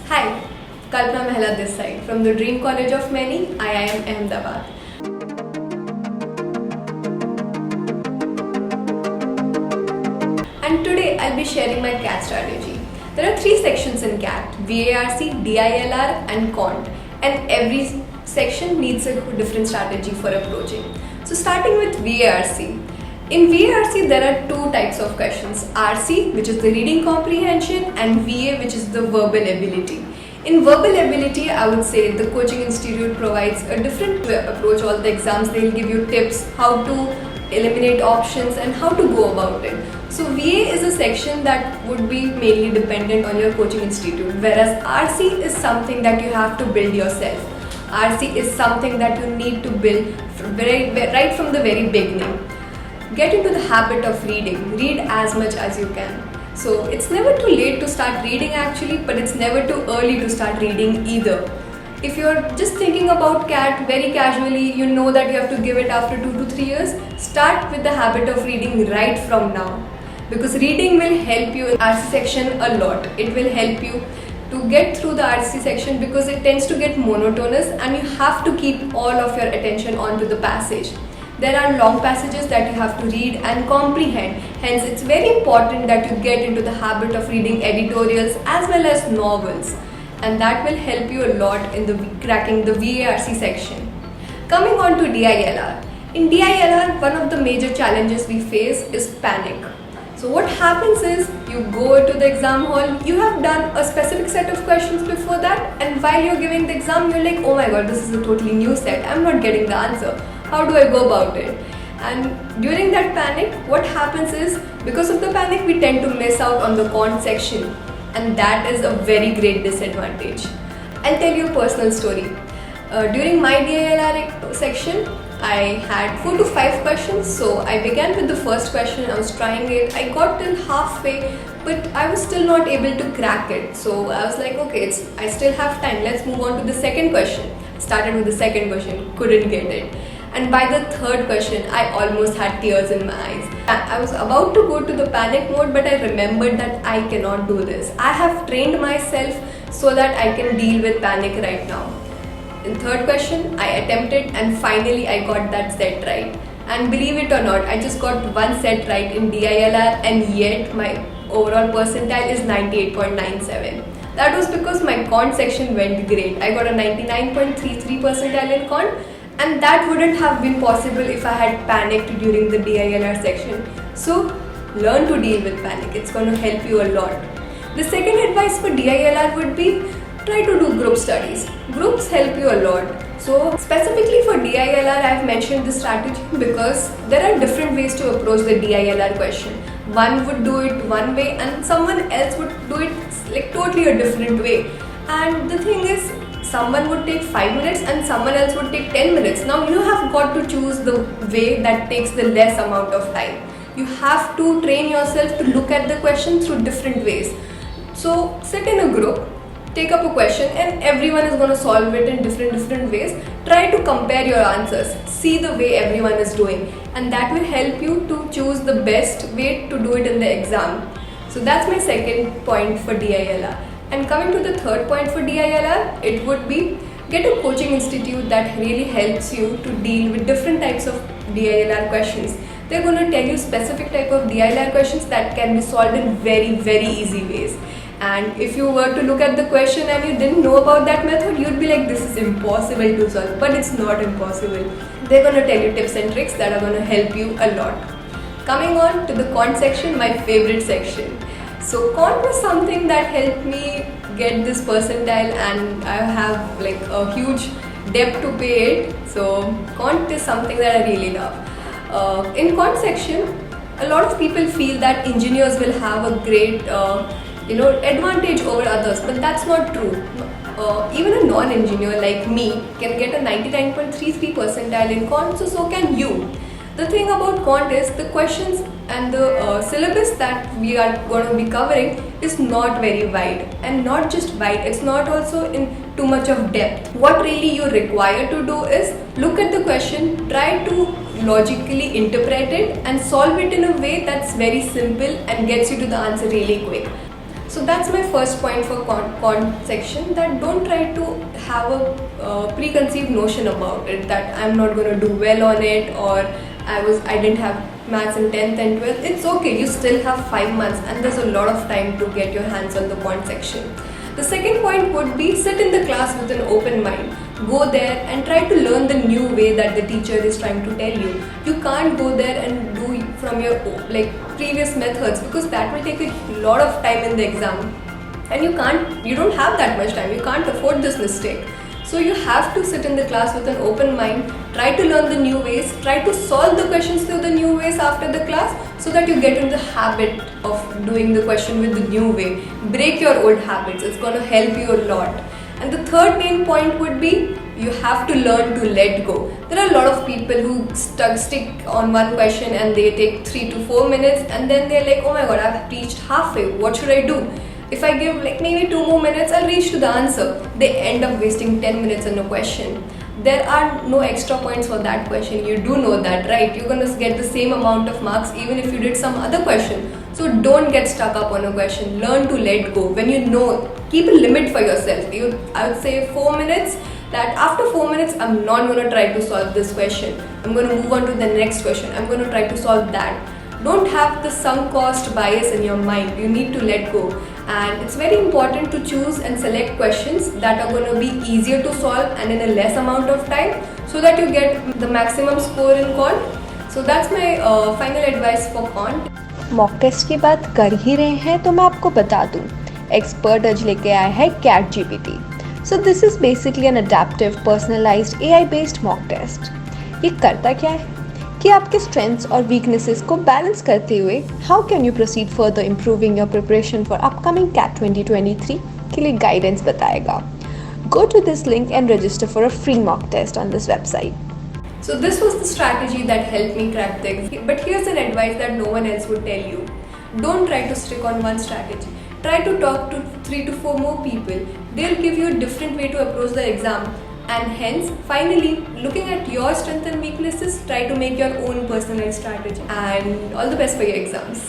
Hi, Kalpna Mahala this side from the Dream College of Many, IIM Ahmedabad. And today I'll be sharing my CAT strategy. There are 3 sections in CAT: VARC, DILR and Quant, and every section needs a different strategy for approaching. So starting with VARC. In VARC there are 2 types of questions: RC, which is the reading comprehension, and VA, which is the verbal ability. In verbal ability, I would say the coaching institute provides a different approach. All the exams, they'll give you tips how to eliminate options and how to go about it. So VA is a section that would be mainly dependent on your coaching institute, whereas RC is something that you have to build yourself. RC is something that you need to build right from the very beginning. Get into the habit of reading. Read as much as you can. So it's never too late to start reading actually, but it's never too early to start reading either. If you're just thinking about CAT very casually, you know that you have to give it after 2 to 3 years, start with the habit of reading right from now. Because reading will help you in RC section a lot. It will help you to get through the RC section because it tends to get monotonous and you have to keep all of your attention onto the passage. There are long passages that you have to read and comprehend. Hence, it's very important that you get into the habit of reading editorials as well as novels. And that will help you a lot in cracking the VARC section. Coming on to DILR. In DILR, one of the major challenges we face is panic. So what happens is, you go to the exam hall, you have done a specific set of questions before that, and while you're giving the exam, you're like, oh my god, this is a totally new set, I'm not getting the answer. How do I go about it? And during that panic, what happens is, because of the panic, we tend to miss out on the Quant section, and that is a very great disadvantage. I'll tell you a personal story. During my DILR section, I had 4 to 5 questions, so I began with the first question. I was trying it, I got till halfway, but I was still not able to crack it. So I was like, okay, I still have time, let's move on to the second question. Started with the second question, couldn't get it. And by the third question, I almost had tears in my eyes. I was about to go to the panic mode, but I remembered that I cannot do this. I have trained myself so that I can deal with panic right now. In third question, I attempted and finally I got that set right. And believe it or not, I just got one set right in DILR, and yet my overall percentile is 98.97. That was because my Quant section went great. I got a 99.33 percentile in Quant, and that wouldn't have been possible if I had panicked during the DILR section. So learn to deal with panic. It's going to help you a lot. The second advice for DILR would be, try to do group studies. Groups help you a lot. So specifically for DILR, I've mentioned this strategy because there are different ways to approach the DILR question. One would do it one way and someone else would do it like totally a different way. And the thing is, someone would take 5 minutes and someone else would take 10 minutes. Now you have got to choose the way that takes the less amount of time. You have to train yourself to look at the question through different ways. So sit in a group, take up a question, and everyone is going to solve it in different ways. Try to compare your answers. See the way everyone is doing, and that will help you to choose the best way to do it in the exam. So that's my second point for DILR. And coming to the third point for DILR, it would be, get a coaching institute that really helps you to deal with different types of DILR questions. They're going to tell you specific type of DILR questions that can be solved in very easy ways. And if you were to look at the question and you didn't know about that method, you'd be like, this is impossible to solve. But it's not impossible. They're going to tell you tips and tricks that are going to help you a lot. Coming on to the Quant section, my favorite section. So Quant was something that helped me get this percentile, and I have like a huge debt to pay it. So Quant is something that I really love. In Quant section, a lot of people feel that engineers will have a great advantage over others, but that's not true. Even a non-engineer like me can get a 99.33 percentile in Quant, so can you. The thing about Quant is the questions and the syllabus that we are going to be covering is not very wide, and not just wide, it's not also in too much of depth. What really you require to do is look at the question, try to logically interpret it and solve it in a way that's very simple and gets you to the answer really quick. So that's my first point for quant section, that don't try to have a preconceived notion about it, that I'm not going to do well on it, or I didn't have maths in 10th and 12th. It's okay, you still have 5 months and there's a lot of time to get your hands on the quant section. The second point would be sit in the class with an open mind. Go there and try to learn the new way that the teacher is trying to tell you. You can't go there and do from your previous methods, because that will take a lot of time in the exam, and you don't have that much time. You can't afford this mistake. So you have to sit in the class with an open mind, try to learn the new ways, try to solve the questions through the new ways after the class, so that you get in the habit of doing the question with the new way. Break your old habits, it's going to help you a lot. And the third main point would be, you have to learn to let go. There are a lot of people who stick on one question and they take 3 to 4 minutes, and then they're like, oh my god, I've reached halfway, what should I do? If I give maybe 2 more minutes, I'll reach to the answer. They end up wasting 10 minutes on a question. There are no extra points for that question. You do know that, right? You're going to get the same amount of marks even if you did some other question. So don't get stuck up on a question. Learn to let go. When you know, keep a limit for yourself. I would say 4 minutes. That after 4 minutes, I'm not going to try to solve this question. I'm going to move on to the next question. I'm going to try to solve that. Don't have the sunk cost bias in your mind. You need to let go. And it's very important to choose and select questions that are going to be easier to solve and in a less amount of time, so that you get the maximum score in quant. So that's my final advice for quant. Mock test की बात कर ही रहे हैं तो मैं आपको बता दूं, एक्सपर्ट आज लेके आया है CAT GPT. So this is basically an adaptive personalised AI based mock test. ये करता क्या है कि आपके स्ट्रेंथ्स और वीकनेसेस को बैलेंस करते हुए how can you proceed further improving your preparation for upcoming CAT 2023 के लिए गाइडेंस बताएगा. Go to this link and register for a free mock test on this website. So this was the strategy that helped me crack the exam. But here's an advice that no one else would tell you. Don't try to stick on one strategy. Try to talk to 3 to 4 more people. They'll give you a different way to approach the exam. And hence, finally, looking at your strengths and weaknesses, try to make your own personalized strategy. And all the best for your exams.